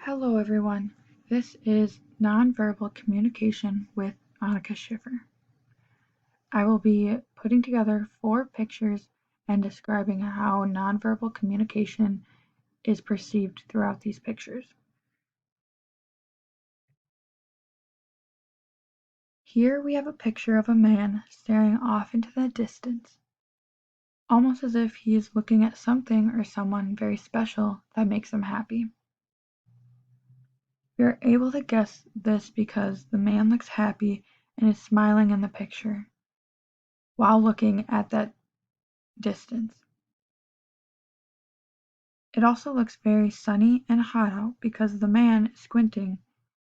Hello everyone, this is Nonverbal Communication with Annika Schiffer. I will be putting together 4 pictures and describing how nonverbal communication is perceived throughout these pictures. Here we have a picture of a man staring off into the distance, almost as if he is looking at something or someone very special that makes him happy. We are able to guess this because the man looks happy and is smiling in the picture while looking at that distance. It also looks very sunny and hot out because the man is squinting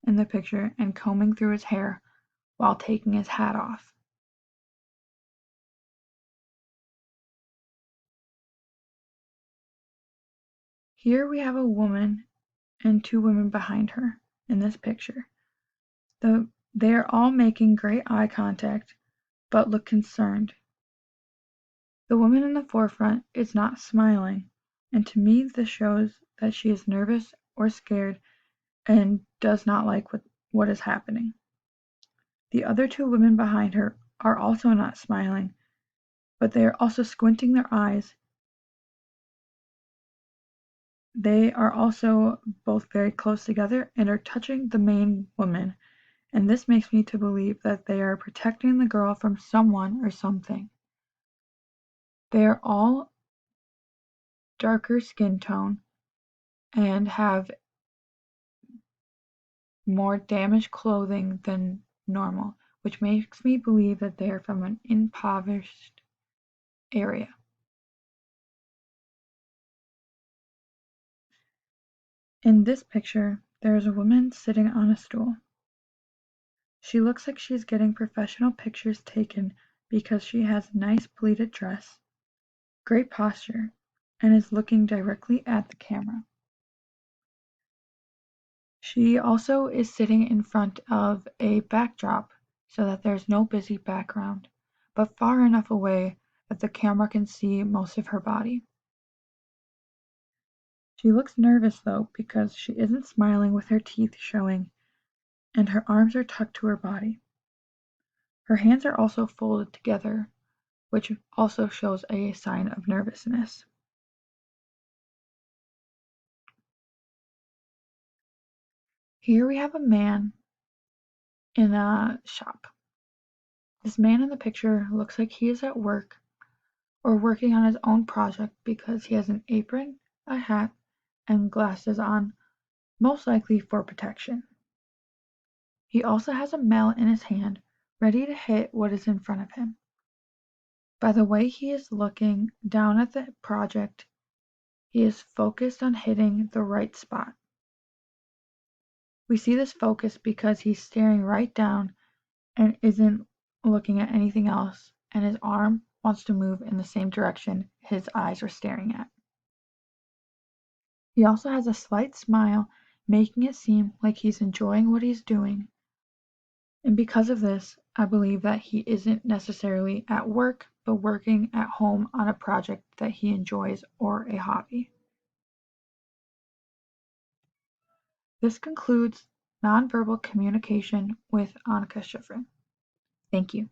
in the picture and combing through his hair while taking his hat off. Here we have a woman and 2 women behind her in this picture. They are all making great eye contact but look concerned. The woman in the forefront is not smiling, and to me this shows that she is nervous or scared and does not like what is happening. The other 2 women behind her are also not smiling, but they are also squinting their eyes. They are also both very close together and are touching the main woman, and this makes me to believe that they are protecting the girl from someone or something. They are all darker skin tone and have more damaged clothing than normal, which makes me believe that they are from an impoverished area. In this picture, there is a woman sitting on a stool. She looks like she's getting professional pictures taken because she has a nice pleated dress, great posture, and is looking directly at the camera. She also is sitting in front of a backdrop so that there's no busy background, but far enough away that the camera can see most of her body. She looks nervous though because she isn't smiling with her teeth showing, and her arms are tucked to her body. Her hands are also folded together, which also shows a sign of nervousness. Here we have a man in a shop. This man in the picture looks like he is at work or working on his own project because he has an apron, a hat, and glasses on, most likely for protection. He also has a mallet in his hand, ready to hit what is in front of him. By the way he is looking down at the project, he is focused on hitting the right spot. We see this focus because he's staring right down and isn't looking at anything else, and his arm wants to move in the same direction his eyes are staring at. He also has a slight smile, making it seem like he's enjoying what he's doing. And because of this, I believe that he isn't necessarily at work, but working at home on a project that he enjoys or a hobby. This concludes Nonverbal Communication with Annika Schiffer. Thank you.